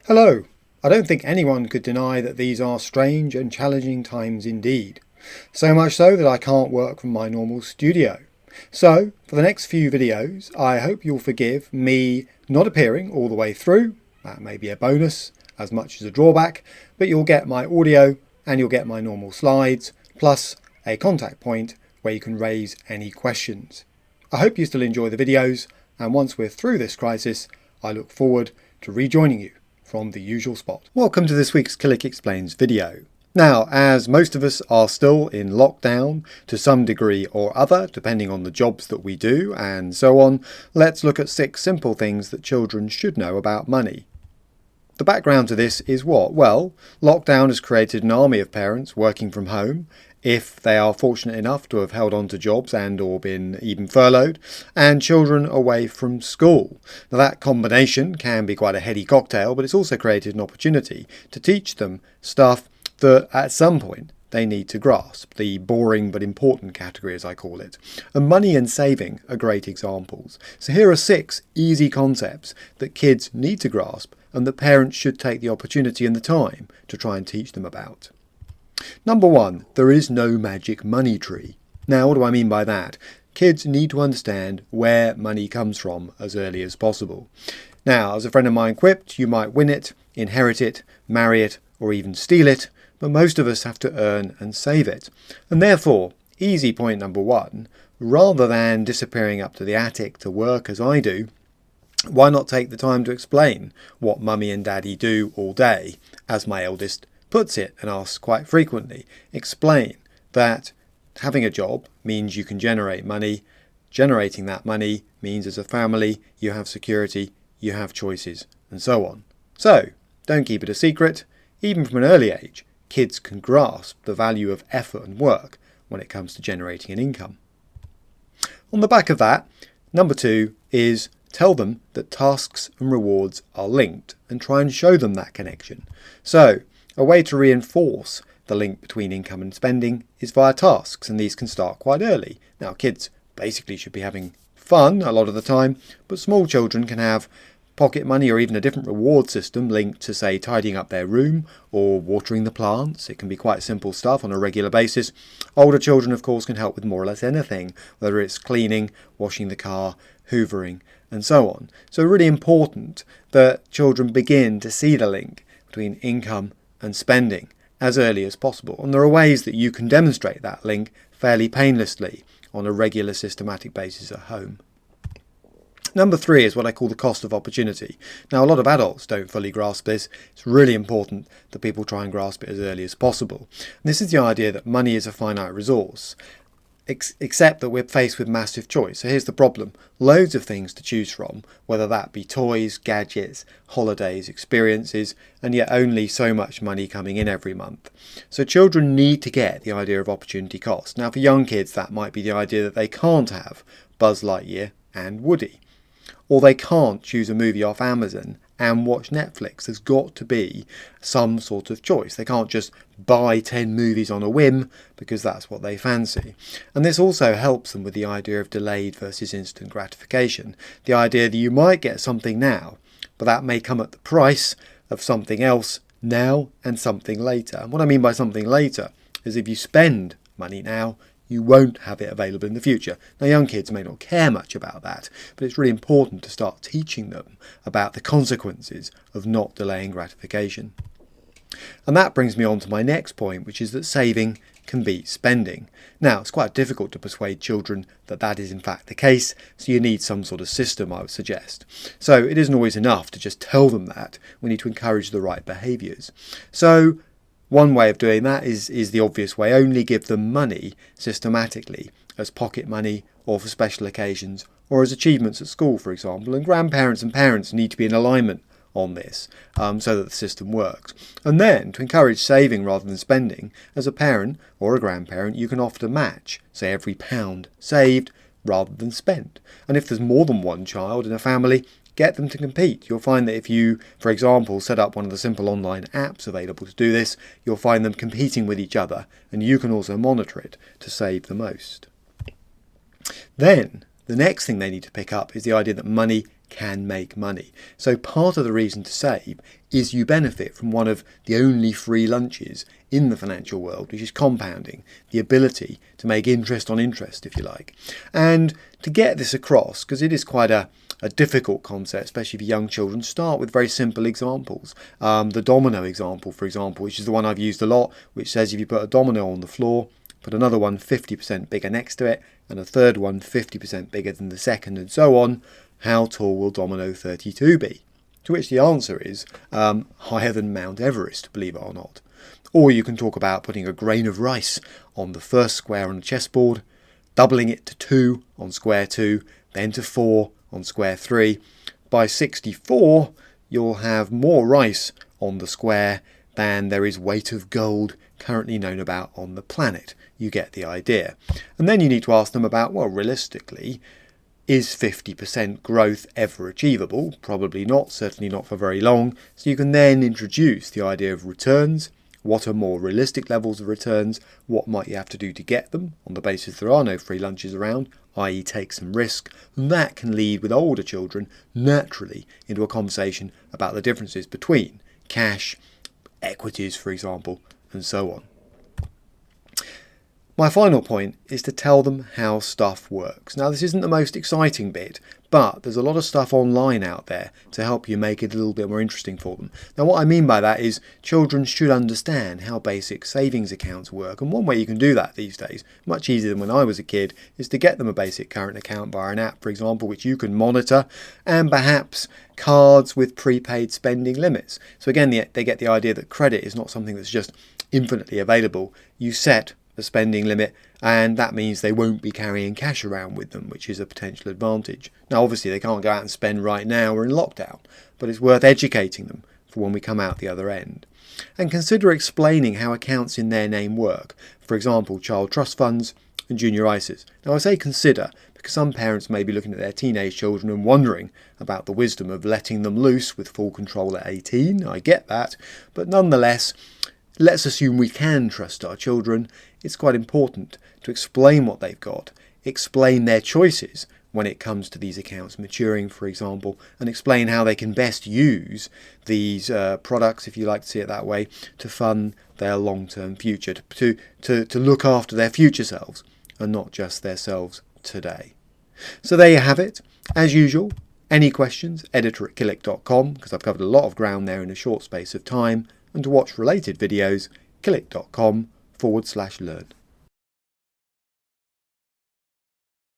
Hello! I don't think anyone could deny that these are strange and challenging times indeed. So much so that I can't work from my normal studio. So, for the next few videos, I hope you'll forgive me not appearing all the way through. That may be a bonus, as much as a drawback, but you'll get my audio and you'll get my normal slides, plus a contact point where you can raise any questions. I hope you still enjoy the videos, and once we're through this crisis, I look forward to rejoining you from the usual spot. Welcome to this week's Killick Explains video. Now, as most of us are still in lockdown to some degree or other, depending on the jobs that we do and so on, let's look at 6 simple things that children should know about money. The background to this is what? Well, lockdown has created an army of parents working from home, if they are fortunate enough to have held on to jobs and or been even furloughed, and children away from school. Now that combination can be quite a heady cocktail, but it's also created an opportunity to teach them stuff that at some point they need to grasp, the boring but important category as I call it. And money and saving are great examples. So here are 6 easy concepts that kids need to grasp and that parents should take the opportunity and the time to try and teach them about. Number 1, there is no magic money tree. Now, what do I mean by that? Kids need to understand where money comes from as early as possible. Now, as a friend of mine quipped, you might win it, inherit it, marry it, or even steal it, but most of us have to earn and save it. And therefore, easy point number 1, rather than disappearing up to the attic to work as I do, why not take the time to explain what mummy and daddy do all day, as my eldest puts it and asks quite frequently. Explain that having a job means you can generate money. Generating that money means as a family you have security, you have choices, and so on. So, don't keep it a secret. Even from an early age, kids can grasp the value of effort and work when it comes to generating an income. On the back of that, number 2 is tell them that tasks and rewards are linked and try and show them that connection. So, a way to reinforce the link between income and spending is via tasks, and these can start quite early. Now, kids basically should be having fun a lot of the time, but small children can have pocket money or even a different reward system linked to, say, tidying up their room or watering the plants. It can be quite simple stuff on a regular basis. Older children, of course, can help with more or less anything, whether it's cleaning, washing the car, hoovering, and so on. So really important that children begin to see the link between income and spending as early as possible. And there are ways that you can demonstrate that link fairly painlessly on a regular systematic basis at home. Number 3 is what I call the cost of opportunity. Now, a lot of adults don't fully grasp this. It's really important that people try and grasp it as early as possible. And this is the idea that money is a finite resource, except that we're faced with massive choice. So here's the problem. Loads of things to choose from, whether that be toys, gadgets, holidays, experiences, and yet only so much money coming in every month. So children need to get the idea of opportunity cost. Now for young kids that might be the idea that they can't have Buzz Lightyear and Woody. Or they can't choose a movie off Amazon and watch Netflix. There's got to be some sort of choice. They can't just buy 10 movies on a whim because that's what they fancy. And this also helps them with the idea of delayed versus instant gratification. The idea that you might get something now, but that may come at the price of something else now and something later. And what I mean by something later is if you spend money now, you won't have it available in the future. Now, young kids may not care much about that, but it's really important to start teaching them about the consequences of not delaying gratification. And that brings me on to my next point, which is that saving can beat spending. Now, it's quite difficult to persuade children that that is in fact the case, so you need some sort of system, I would suggest. So it isn't always enough to just tell them that. We need to encourage the right behaviours. So one way of doing that is the obvious way. Only give them money systematically as pocket money or for special occasions or as achievements at school, for example. And grandparents and parents need to be in alignment on this so that the system works. And then to encourage saving rather than spending, as a parent or a grandparent, you can often match, say, every £1 saved rather than spent. And if there's more than one child in a family, get them to compete. You'll find that if you, for example, set up one of the simple online apps available to do this, you'll find them competing with each other, and you can also monitor it to save the most. Then, the next thing they need to pick up is the idea that money can make money. So part of the reason to save is you benefit from one of the only free lunches in the financial world, which is compounding, the ability to make interest on interest, if you like. And to get this across, because it is quite a difficult concept, especially for young children, start with very simple examples. The domino example, for example, which is the one I've used a lot, which says if you put a domino on the floor, put another one 50% bigger next to it, and a third one 50% bigger than the second, and so on, how tall will domino 32 be? To which the answer is higher than Mount Everest, believe it or not. Or you can talk about putting a grain of rice on the first square on the chessboard, doubling it to 2 on square 2, then to 4 on square 3. By 64, you'll have more rice on the square than there is weight of gold currently known about on the planet. You get the idea. And then you need to ask them about, well, realistically, is 50% growth ever achievable? Probably not, certainly not for very long. So you can then introduce the idea of returns. What are more realistic levels of returns? What might you have to do to get them on the basis there are no free lunches around, i.e. take some risk? And that can lead with older children naturally into a conversation about the differences between cash, equities, for example, and so on. My final point is to tell them how stuff works. Now, this isn't the most exciting bit, but there's a lot of stuff online out there to help you make it a little bit more interesting for them. Now, what I mean by that is children should understand how basic savings accounts work. And one way you can do that these days, much easier than when I was a kid, is to get them a basic current account via an app, for example, which you can monitor, and perhaps cards with prepaid spending limits. So again, they get the idea that credit is not something that's just infinitely available. You set the spending limit, and that means they won't be carrying cash around with them, which is a potential advantage. Now, obviously, they can't go out and spend right now, we're in lockdown, but it's worth educating them for when we come out the other end. And consider explaining how accounts in their name work. For example, child trust funds and junior ISAs. Now, I say consider because some parents may be looking at their teenage children and wondering about the wisdom of letting them loose with full control at 18. I get that, but nonetheless, let's assume we can trust our children. It's quite important to explain what they've got, explain their choices when it comes to these accounts maturing, for example, and explain how they can best use these products, if you like to see it that way, to fund their long-term future, to look after their future selves and not just their selves today. So there you have it. As usual, any questions, editor@killick.com, because I've covered a lot of ground there in a short space of time. And to watch related videos, killick.com/learn.